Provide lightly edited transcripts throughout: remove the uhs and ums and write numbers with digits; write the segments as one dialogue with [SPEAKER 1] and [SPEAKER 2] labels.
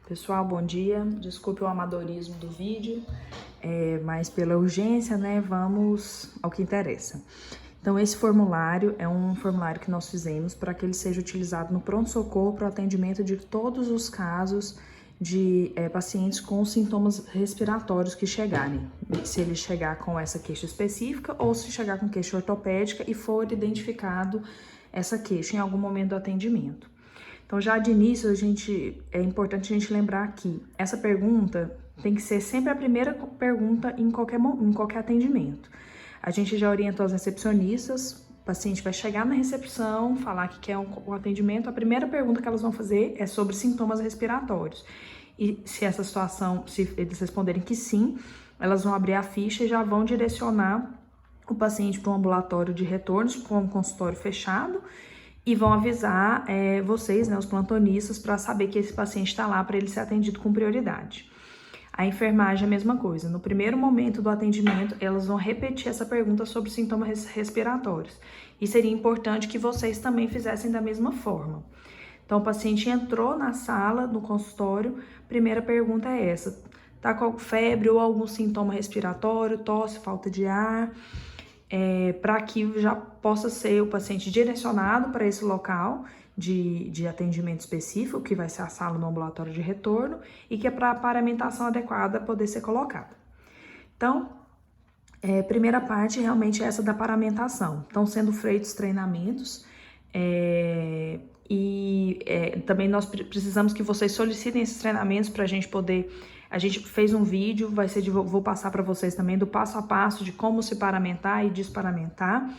[SPEAKER 1] Pessoal, bom dia. Desculpe o amadorismo do vídeo, mas pela urgência, né, vamos ao que interessa. Então, esse formulário é um formulário que nós fizemos para que ele seja utilizado no pronto-socorro para o atendimento de todos os casos de pacientes com sintomas respiratórios que chegarem. Se ele chegar com essa queixa específica ou se chegar com queixa ortopédica e for identificado essa queixa em algum momento do atendimento. Então, já de início, é importante a gente lembrar que essa pergunta tem que ser sempre a primeira pergunta em qualquer atendimento. A gente já orientou as recepcionistas, o paciente vai chegar na recepção, falar que quer um atendimento, a primeira pergunta que elas vão fazer é sobre sintomas respiratórios. E se essa situação, se eles responderem que sim, elas vão abrir a ficha e já vão direcionar o paciente para um ambulatório de retorno, com um consultório fechado, e vão avisar vocês, né, os plantonistas, para saber que esse paciente está lá para ele ser atendido com prioridade. A enfermagem é a mesma coisa. No primeiro momento do atendimento, elas vão repetir essa pergunta sobre sintomas respiratórios. E seria importante que vocês também fizessem da mesma forma. Então, o paciente entrou na sala, no consultório, primeira pergunta é essa: tá com febre ou algum sintoma respiratório, tosse, falta de ar? Para que já possa ser o paciente direcionado para esse local de atendimento específico, que vai ser a sala no ambulatório de retorno, e que é para a paramentação adequada poder ser colocada. Então, primeira parte realmente é essa da paramentação. Estão sendo feitos treinamentos também nós precisamos que vocês solicitem esses treinamentos para a gente poder. A gente fez um vídeo, vou passar para vocês também do passo a passo de como se paramentar e desparamentar.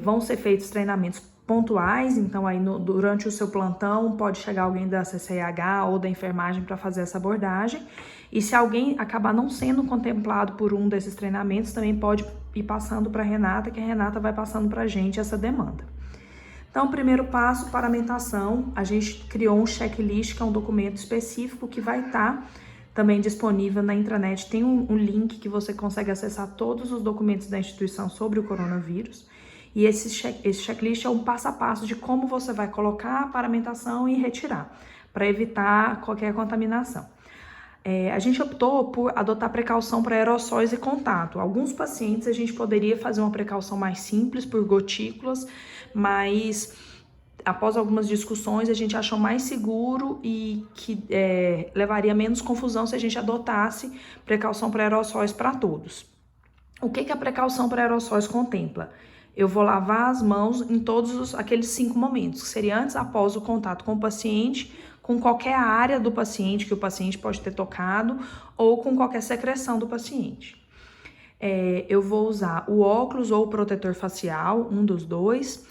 [SPEAKER 1] Vão ser feitos treinamentos pontuais, então aí durante o seu plantão pode chegar alguém da CCIH ou da enfermagem para fazer essa abordagem. E se alguém acabar não sendo contemplado por um desses treinamentos, também pode ir passando para a Renata, que a Renata vai passando para a gente essa demanda. Então, primeiro passo, paramentação. A gente criou um checklist, que é um documento específico que vai estar também disponível na intranet. Tem um link que você consegue acessar todos os documentos da instituição sobre o coronavírus. E esse checklist é um passo a passo de como você vai colocar a paramentação e retirar, para evitar qualquer contaminação. A gente optou por adotar precaução para aerossóis e contato. Alguns pacientes a gente poderia fazer uma precaução mais simples por gotículas, mas após algumas discussões a gente achou mais seguro e que levaria menos confusão se a gente adotasse precaução para aerossóis para todos. O que a precaução para aerossóis contempla? Eu vou lavar as mãos em todos aqueles 5 momentos, que seria antes, após o contato com o paciente, com qualquer área do paciente que o paciente pode ter tocado ou com qualquer secreção do paciente. Eu vou usar o óculos ou o protetor facial, um dos dois.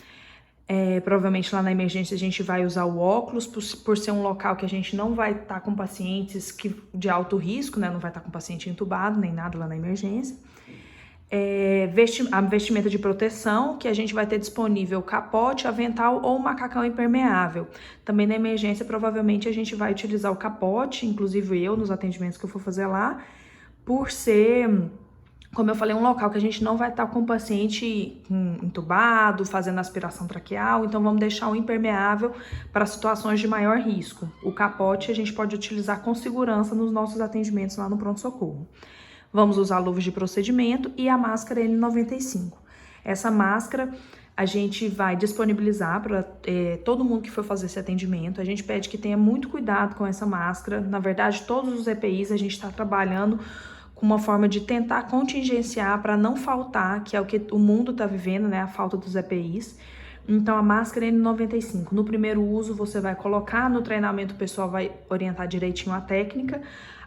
[SPEAKER 1] Provavelmente lá na emergência a gente vai usar o óculos, por ser um local que a gente não vai estar com pacientes de alto risco, né? Não vai estar com paciente entubado, nem nada lá na emergência. A vestimenta de proteção, que a gente vai ter disponível capote, avental ou macacão impermeável. Também na emergência, provavelmente, a gente vai utilizar o capote, inclusive eu, nos atendimentos que eu for fazer lá, por ser, como eu falei, um local que a gente não vai estar com o paciente entubado, fazendo aspiração traqueal, então vamos deixar o impermeável para situações de maior risco. O capote a gente pode utilizar com segurança nos nossos atendimentos lá no pronto-socorro. Vamos usar luvas de procedimento e a máscara N95. Essa máscara a gente vai disponibilizar para todo mundo que for fazer esse atendimento. A gente pede que tenha muito cuidado com essa máscara. Na verdade, todos os EPIs a gente está trabalhando com uma forma de tentar contingenciar para não faltar, que é o que o mundo está vivendo, né? A falta dos EPIs. Então, a máscara N95, no primeiro uso, você vai colocar, no treinamento o pessoal vai orientar direitinho a técnica.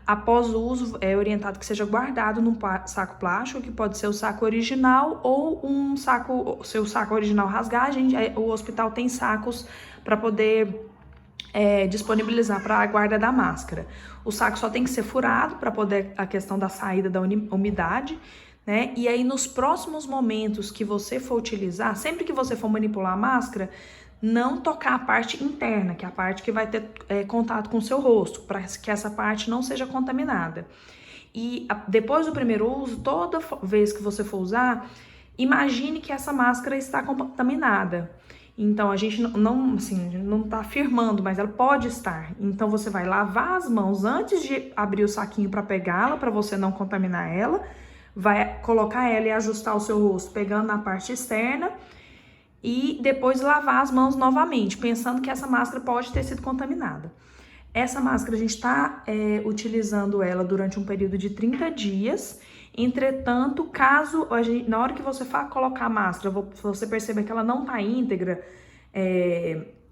[SPEAKER 1] Após o uso, é orientado que seja guardado num saco plástico, que pode ser o saco original ou seu saco original rasgar. O hospital tem sacos para poder disponibilizar para a guarda da máscara. O saco só tem que ser furado para poder a questão da saída da umidade, né? E aí, nos próximos momentos que você for utilizar, sempre que você for manipular a máscara, não tocar a parte interna, que é a parte que vai ter contato com o seu rosto, para que essa parte não seja contaminada. E depois do primeiro uso, toda vez que você for usar, imagine que essa máscara está contaminada. Então, a gente não tá afirmando, mas ela pode estar. Então, você vai lavar as mãos antes de abrir o saquinho para pegá-la, para você não contaminar ela. Vai colocar ela e ajustar o seu rosto pegando na parte externa. E depois lavar as mãos novamente, pensando que essa máscara pode ter sido contaminada. Essa máscara, a gente está utilizando ela durante um período de 30 dias. Entretanto, caso na hora que você for colocar a máscara, você perceber que ela não está íntegra,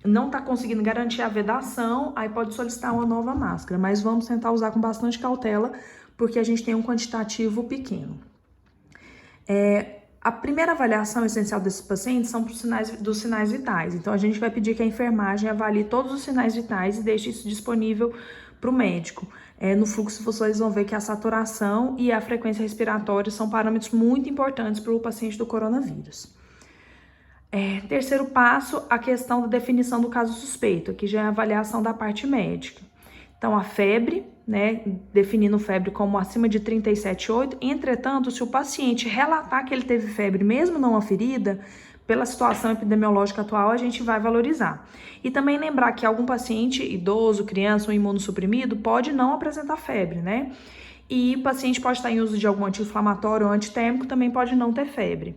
[SPEAKER 1] não está conseguindo garantir a vedação, aí pode solicitar uma nova máscara. Mas vamos tentar usar com bastante cautela, porque a gente tem um quantitativo pequeno. A primeira avaliação essencial desses pacientes são dos sinais vitais. Então, a gente vai pedir que a enfermagem avalie todos os sinais vitais e deixe isso disponível para o médico. No fluxo, vocês vão ver que a saturação e a frequência respiratória são parâmetros muito importantes para o paciente do coronavírus. Terceiro passo, a questão da definição do caso suspeito, que já é a avaliação da parte médica. Então, a febre, né, definindo febre como acima de 37,8. Entretanto, se o paciente relatar que ele teve febre, mesmo não aferida, pela situação epidemiológica atual, a gente vai valorizar. E também lembrar que algum paciente idoso, criança ou imunossuprimido pode não apresentar febre, né? E o paciente pode estar em uso de algum anti-inflamatório ou antitérmico, também pode não ter febre.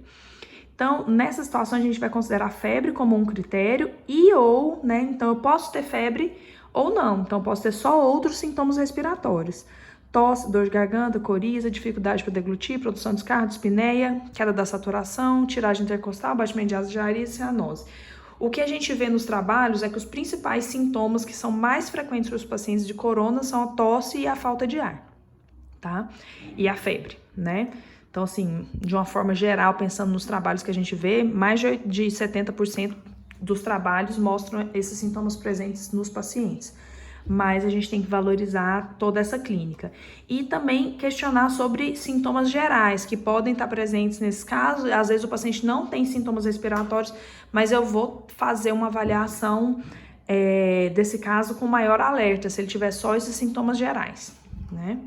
[SPEAKER 1] Então, nessa situação, a gente vai considerar a febre como um critério né? Então, eu posso ter febre ou não. Então, posso ter só outros sintomas respiratórios. Tosse, dor de garganta, coriza, dificuldade para deglutir, produção de escarro, dispneia, queda da saturação, tiragem intercostal, batimento de asa de nariz e cianose. O que a gente vê nos trabalhos é que os principais sintomas que são mais frequentes para os pacientes de corona são a tosse e a falta de ar, tá? E a febre, né? Então, assim, de uma forma geral, pensando nos trabalhos que a gente vê, mais de 70% dos trabalhos mostram esses sintomas presentes nos pacientes. Mas a gente tem que valorizar toda essa clínica. E também questionar sobre sintomas gerais, que podem estar presentes nesse caso. Às vezes o paciente não tem sintomas respiratórios, mas eu vou fazer uma avaliação desse caso com maior alerta, se ele tiver só esses sintomas gerais, né?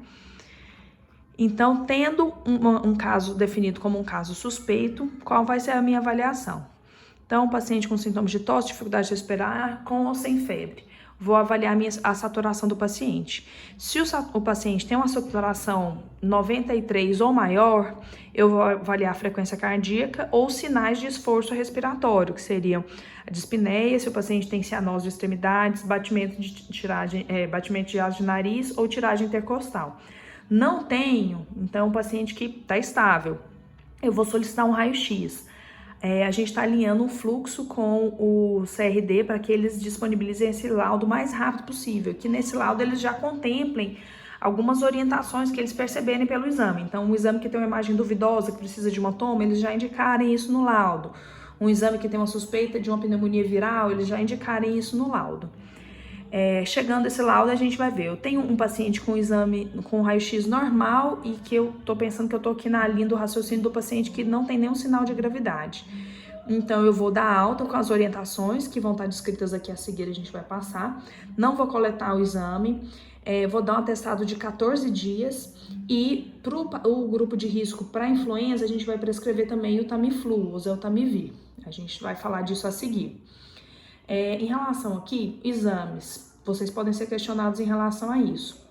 [SPEAKER 1] Então, tendo um caso definido como um caso suspeito, qual vai ser a minha avaliação? Então, paciente com sintomas de tosse, dificuldade de respirar, com ou sem febre. Vou avaliar a saturação do paciente. Se o paciente tem uma saturação 93 ou maior, eu vou avaliar a frequência cardíaca ou sinais de esforço respiratório, que seriam a dispneia, se o paciente tem cianose de extremidades, batimento de asa de nariz ou tiragem intercostal. Não tenho, então, um paciente que está estável, eu vou solicitar um raio-x. A gente está alinhando um fluxo com o CRD para que eles disponibilizem esse laudo o mais rápido possível, que nesse laudo eles já contemplem algumas orientações que eles perceberem pelo exame. Então, um exame que tem uma imagem duvidosa, que precisa de uma toma, eles já indicarem isso no laudo. Um exame que tem uma suspeita de uma pneumonia viral, eles já indicarem isso no laudo. Chegando esse laudo, a gente vai ver. Eu tenho um paciente com exame com raio-x normal e que eu tô pensando que eu tô aqui na linha do raciocínio do paciente que não tem nenhum sinal de gravidade. Então, eu vou dar alta com as orientações que vão estar descritas aqui a seguir, a gente vai passar. Não vou coletar o exame, vou dar um atestado de 14 dias e para o grupo de risco para influenza, a gente vai prescrever também o Tamiflu, o Oseltamivir. A gente vai falar disso a seguir. Em relação aqui, exames, vocês podem ser questionados em relação a isso.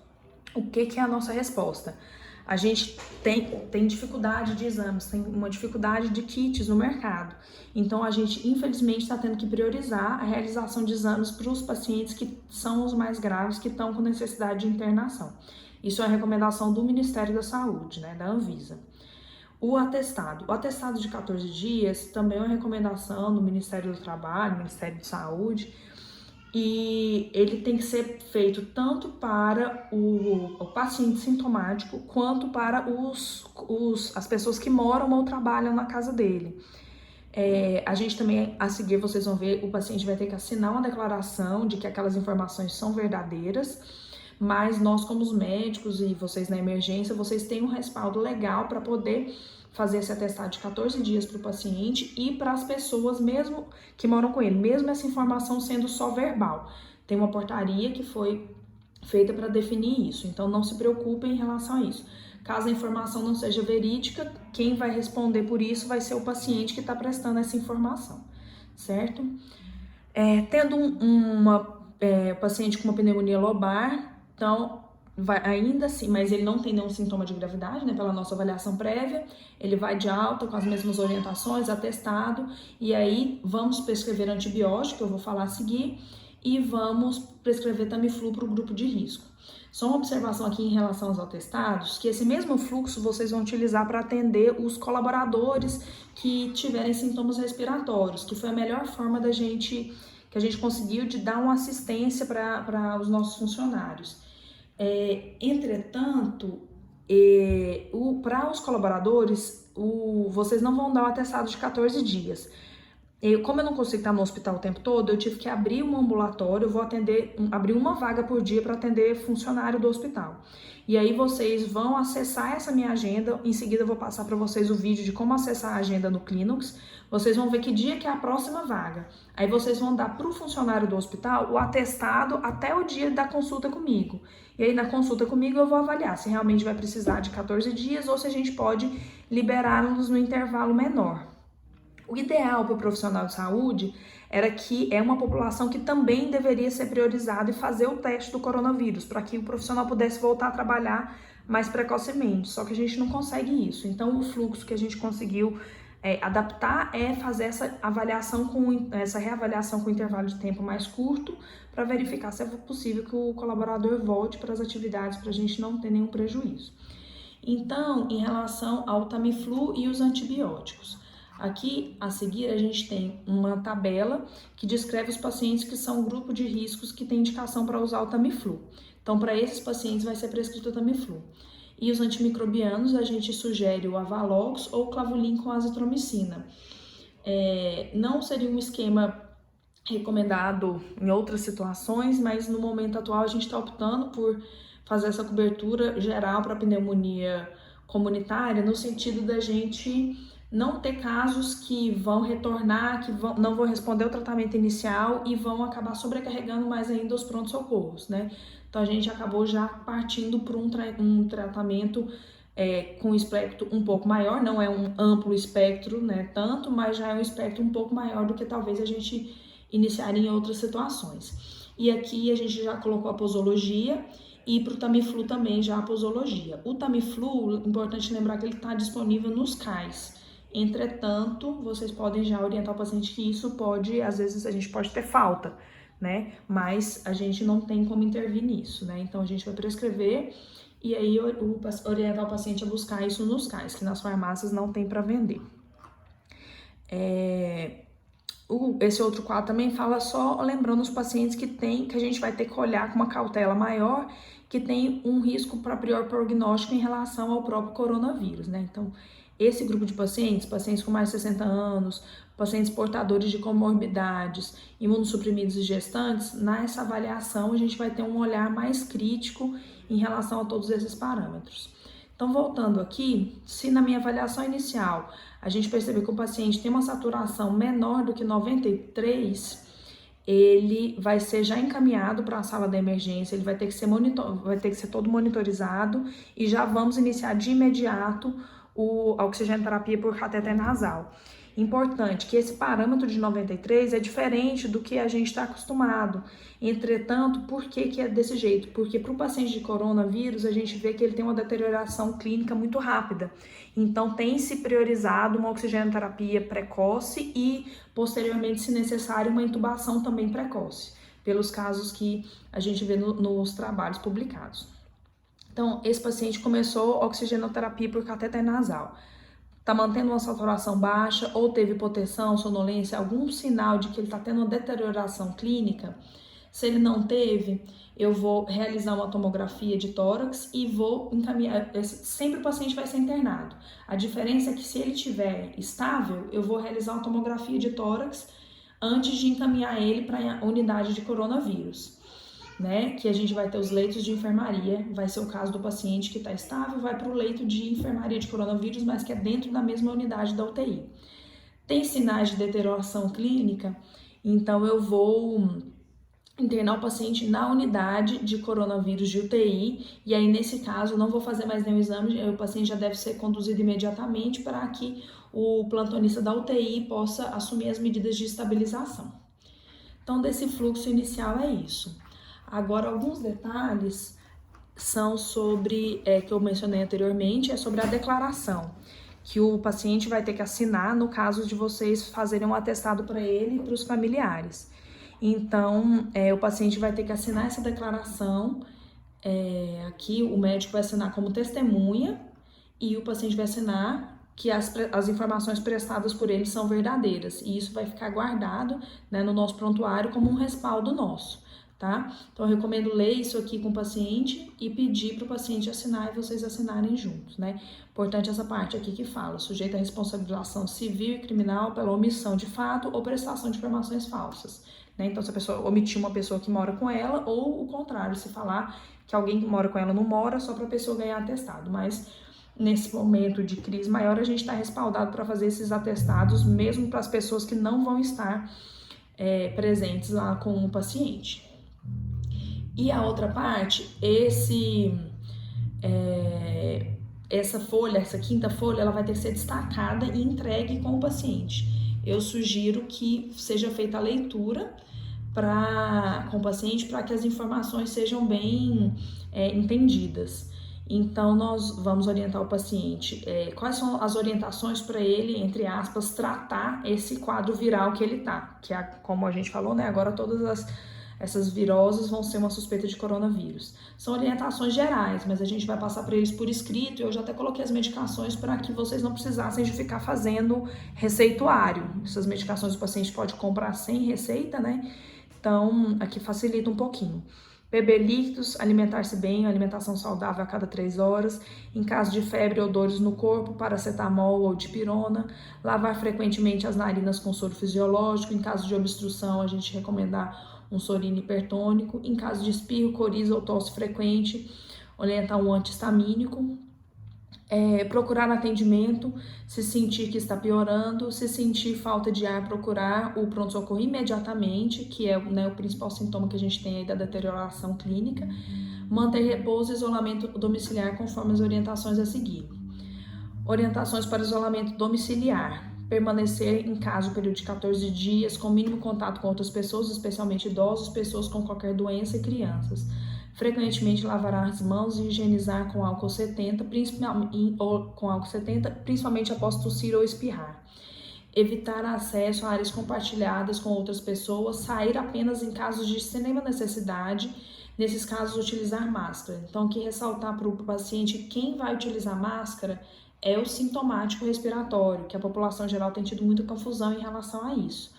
[SPEAKER 1] O que é a nossa resposta? A gente tem dificuldade de exames, tem uma dificuldade de kits no mercado. Então, a gente, infelizmente, está tendo que priorizar a realização de exames para os pacientes que são os mais graves, que estão com necessidade de internação. Isso é uma recomendação do Ministério da Saúde, né, da Anvisa. O atestado de 14 dias também é uma recomendação do Ministério do Trabalho, Ministério de Saúde, e ele tem que ser feito tanto para o paciente sintomático quanto para as pessoas que moram ou trabalham na casa dele. A gente também, a seguir, vocês vão ver, o paciente vai ter que assinar uma declaração de que aquelas informações são verdadeiras, mas nós, como os médicos e vocês na emergência, vocês têm um respaldo legal para poder fazer esse atestado de 14 dias para o paciente e para as pessoas mesmo que moram com ele, mesmo essa informação sendo só verbal. Tem uma portaria que foi feita para definir isso, então não se preocupem em relação a isso. Caso a informação não seja verídica, quem vai responder por isso vai ser o paciente que está prestando essa informação, certo? Tendo uma paciente com uma pneumonia lobar, então vai ainda assim, mas ele não tem nenhum sintoma de gravidade, né, pela nossa avaliação prévia, ele vai de alta com as mesmas orientações, atestado, e aí vamos prescrever antibiótico, que eu vou falar a seguir, e vamos prescrever Tamiflu para o grupo de risco. Só uma observação aqui em relação aos atestados, que esse mesmo fluxo vocês vão utilizar para atender os colaboradores que tiverem sintomas respiratórios, que foi a melhor forma que a gente conseguiu de dar uma assistência para os nossos funcionários. Entretanto, para os colaboradores, vocês não vão dar o atestado de 14 dias. Como eu não consigo estar no hospital o tempo todo, eu tive que abrir um ambulatório, eu vou abrir uma vaga por dia para atender funcionário do hospital. E aí vocês vão acessar essa minha agenda, em seguida eu vou passar para vocês o vídeo de como acessar a agenda no Clinox. Vocês vão ver que dia que é a próxima vaga. Aí vocês vão dar para o funcionário do hospital o atestado até o dia da consulta comigo. E aí na consulta comigo eu vou avaliar se realmente vai precisar de 14 dias ou se a gente pode liberá-los no intervalo menor. O ideal para o profissional de saúde era que é uma população que também deveria ser priorizada e fazer o teste do coronavírus, para que o profissional pudesse voltar a trabalhar mais precocemente, só que a gente não consegue isso. Então o fluxo que a gente conseguiu adaptar é fazer essa reavaliação com intervalo de tempo mais curto, para verificar se é possível que o colaborador volte para as atividades, para a gente não ter nenhum prejuízo. Então, em relação ao Tamiflu e os antibióticos, aqui a seguir a gente tem uma tabela que descreve os pacientes que são grupo de riscos que tem indicação para usar o Tamiflu. Então, para esses pacientes vai ser prescrito o Tamiflu. E os antimicrobianos a gente sugere o Avalox ou o Clavulin com azitromicina. Não seria um esquema recomendado em outras situações, mas no momento atual a gente está optando por fazer essa cobertura geral para pneumonia comunitária, no sentido da gente não ter casos que vão retornar, não vão responder ao tratamento inicial e vão acabar sobrecarregando mais ainda os prontos-socorros, né? Então a gente acabou já partindo para um tratamento com um espectro um pouco maior, não é um amplo espectro, né? Tanto, mas já é um espectro um pouco maior do que talvez a gente iniciaria em outras situações. E aqui a gente já colocou a posologia. E para o Tamiflu também já a posologia. O Tamiflu, importante lembrar que ele está disponível nos CAIS. Entretanto, vocês podem já orientar o paciente que isso pode, às vezes a gente pode ter falta, né? Mas a gente não tem como intervir nisso, né? Então a gente vai prescrever e aí orientar o paciente a buscar isso nos CAIS, que nas farmácias não tem para vender. Esse outro quadro também fala só lembrando os pacientes que a gente vai ter que olhar com uma cautela maior, que tem um risco para pior prognóstico em relação ao próprio coronavírus, né? Então, esse grupo de pacientes com mais de 60 anos, pacientes portadores de comorbidades, imunossuprimidos e gestantes, nessa avaliação a gente vai ter um olhar mais crítico em relação a todos esses parâmetros. Então, voltando aqui, se na minha avaliação inicial a gente perceber que o paciente tem uma saturação menor do que 93, ele vai ser já encaminhado para a sala da emergência, ele vai ter que ser todo monitorizado e já vamos iniciar de imediato a oxigenoterapia por cateter nasal. Importante que esse parâmetro de 93 é diferente do que a gente está acostumado. Entretanto, por que é desse jeito? Porque para o paciente de coronavírus, a gente vê que ele tem uma deterioração clínica muito rápida. Então, tem se priorizado uma oxigenoterapia precoce e, posteriormente, se necessário, uma intubação também precoce, pelos casos que a gente vê nos trabalhos publicados. Então, esse paciente começou oxigenoterapia por cateter nasal. Está mantendo uma saturação baixa ou teve hipotensão, sonolência, algum sinal de que ele está tendo uma deterioração clínica. Se ele não teve, eu vou realizar uma tomografia de tórax e vou encaminhar. Sempre o paciente vai ser internado. A diferença é que se ele estiver estável, eu vou realizar uma tomografia de tórax antes de encaminhar ele para a unidade de coronavírus, né? Que a gente vai ter os leitos de enfermaria, vai ser o caso do paciente que está estável, vai para o leito de enfermaria de coronavírus, mas que é dentro da mesma unidade da UTI. Tem sinais de deterioração clínica, então eu vou internar o paciente na unidade de coronavírus de UTI, e aí nesse caso não vou fazer mais nenhum exame, o paciente já deve ser conduzido imediatamente para que o plantonista da UTI possa assumir as medidas de estabilização. Então, desse fluxo inicial é isso. Agora, alguns detalhes são sobre, que eu mencionei anteriormente, é sobre a declaração que o paciente vai ter que assinar no caso de vocês fazerem um atestado para ele e para os familiares. Então, o paciente vai ter que assinar essa declaração, aqui o médico vai assinar como testemunha e o paciente vai assinar que as informações prestadas por ele são verdadeiras, e isso vai ficar guardado, né, no nosso prontuário como um respaldo nosso, tá? Então, eu recomendo ler isso aqui com o paciente e pedir para o paciente assinar e vocês assinarem juntos, né? Importante essa parte aqui que fala, sujeito à responsabilização civil e criminal pela omissão de fato ou prestação de informações falsas, né? Então, se a pessoa omitir uma pessoa que mora com ela, ou o contrário, se falar que alguém que mora com ela não mora, só para a pessoa ganhar atestado, mas nesse momento de crise maior, a gente está respaldado para fazer esses atestados, mesmo para as pessoas que não vão estar presentes lá com o paciente. E a outra parte, essa quinta folha, ela vai ter que ser destacada e entregue com o paciente. Eu sugiro que seja feita a leitura com o paciente para que as informações sejam bem entendidas. Então, nós vamos orientar o paciente quais são as orientações para ele, entre aspas, tratar esse quadro viral que ele tá, que é, como a gente falou, né, agora todas essas viroses vão ser uma suspeita de coronavírus. São orientações gerais, mas a gente vai passar para eles por escrito, e eu já até coloquei as medicações para que vocês não precisassem de ficar fazendo receituário. Essas medicações o paciente pode comprar sem receita, né? Então, aqui facilita um pouquinho. Beber líquidos, alimentar-se bem, alimentação saudável a cada 3 horas. Em caso de febre ou dores no corpo, paracetamol ou dipirona. Lavar frequentemente as narinas com soro fisiológico. Em caso de obstrução, a gente recomendar um sorino hipertônico. Em caso de espirro, coriza ou tosse frequente, orientar um anti-histamínico. Procurar atendimento, se sentir que está piorando, se sentir falta de ar, procurar o pronto-socorro imediatamente, que é, né, o principal sintoma que a gente tem aí da deterioração clínica. Manter repouso e isolamento domiciliar conforme as orientações a seguir. Orientações para isolamento domiciliar. Permanecer em casa o período de 14 dias, com mínimo contato com outras pessoas, especialmente idosos, pessoas com qualquer doença e crianças. Frequentemente lavar as mãos e higienizar com álcool 70, principalmente após tossir ou espirrar. Evitar acesso a áreas compartilhadas com outras pessoas, sair apenas em casos de extrema necessidade, nesses casos utilizar máscara. Então, aqui ressaltar para o paciente que quem vai utilizar máscara é o sintomático respiratório, que a população geral tem tido muita confusão em relação a isso.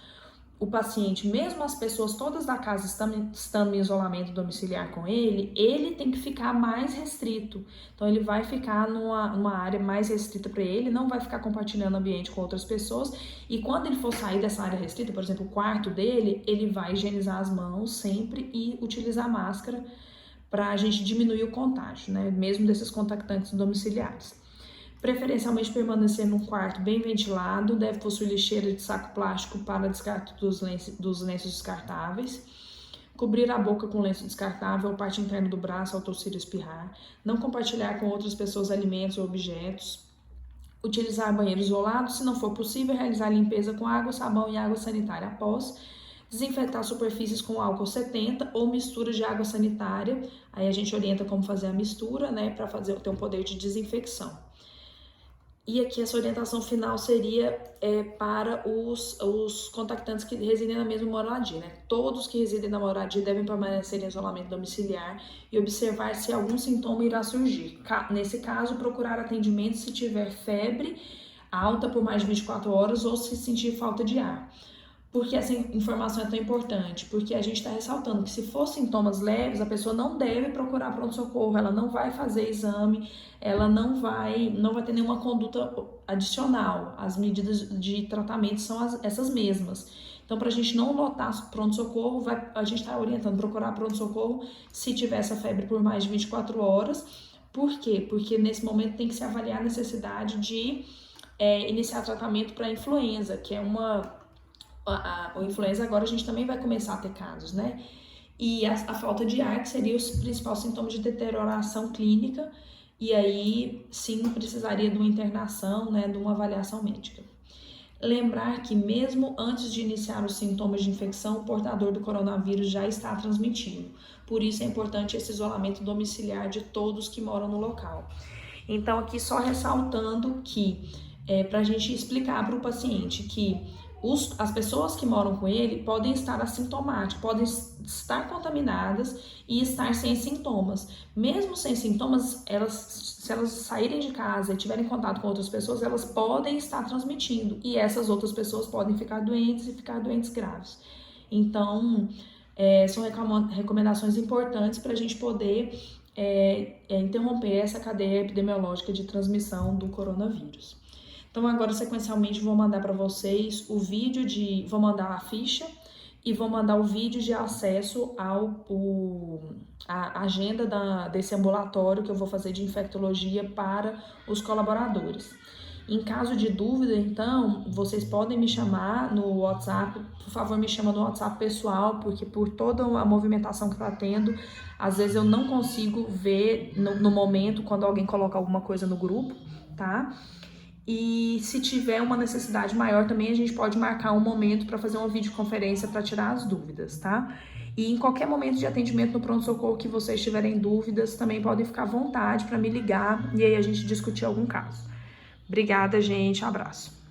[SPEAKER 1] O paciente, mesmo as pessoas todas da casa estando em isolamento domiciliar com ele tem que ficar mais restrito. Então, ele vai ficar numa área mais restrita para ele, não vai ficar compartilhando ambiente com outras pessoas. E quando ele for sair dessa área restrita, por exemplo, o quarto dele, ele vai higienizar as mãos sempre e utilizar máscara para a gente diminuir o contágio, né? Mesmo desses contactantes domiciliares. Preferencialmente permanecer num quarto bem ventilado, deve possuir lixeira de saco plástico para descarte dos lenços descartáveis. Cobrir a boca com lenço descartável ou parte interna do braço ao tossir e espirrar. Não compartilhar com outras pessoas alimentos ou objetos. Utilizar banheiro isolado, se não for possível, realizar limpeza com água, sabão e água sanitária após. Desinfetar superfícies com álcool 70 ou mistura de água sanitária. Aí a gente orienta como fazer a mistura, né, para ter um poder de desinfecção. E aqui essa orientação final seria para os contactantes que residem na mesma moradia, né? Todos que residem na moradia devem permanecer em isolamento domiciliar e observar se algum sintoma irá surgir. Nesse caso, procurar atendimento se tiver febre alta por mais de 24 horas ou se sentir falta de ar. Por que essa informação é tão importante? Porque a gente está ressaltando que se for sintomas leves, a pessoa não deve procurar pronto-socorro, ela não vai fazer exame, ela não vai ter nenhuma conduta adicional. As medidas de tratamento são essas mesmas. Então, para a gente não lotar pronto-socorro, a gente está orientando procurar pronto-socorro se tiver essa febre por mais de 24 horas. Por quê? Porque nesse momento tem que se avaliar a necessidade de iniciar tratamento para a influenza, que é a influenza agora a gente também vai começar a ter casos, né? E a falta de ar, que seria o principal sintoma de deterioração clínica, e aí sim precisaria de uma internação, né, de uma avaliação médica. lembrar que mesmo antes de iniciar os sintomas de infecção, o portador do coronavírus já está transmitindo. Por isso é importante esse isolamento domiciliar de todos que moram no local. Então, aqui só ressaltando que, para a gente explicar para o paciente que as pessoas que moram com ele podem estar assintomáticas, podem estar contaminadas e estar sem sintomas. Mesmo sem sintomas, se elas saírem de casa e tiverem contato com outras pessoas, elas podem estar transmitindo. E essas outras pessoas podem ficar doentes e ficar doentes graves. Então, são recomendações importantes para a gente poder interromper essa cadeia epidemiológica de transmissão do coronavírus. Então agora sequencialmente vou mandar para vocês o vídeo vou mandar a ficha e vou mandar o vídeo de acesso à agenda desse ambulatório que eu vou fazer de infectologia para os colaboradores. Em caso de dúvida, então, vocês podem me chamar no WhatsApp, por favor me chama no WhatsApp pessoal, porque por toda a movimentação que está tendo, às vezes eu não consigo ver no momento quando alguém coloca alguma coisa no grupo, tá? E se tiver uma necessidade maior também, a gente pode marcar um momento para fazer uma videoconferência para tirar as dúvidas, tá? E em qualquer momento de atendimento no pronto-socorro que vocês tiverem dúvidas, também podem ficar à vontade para me ligar e aí a gente discutir algum caso. Obrigada, gente. Um abraço.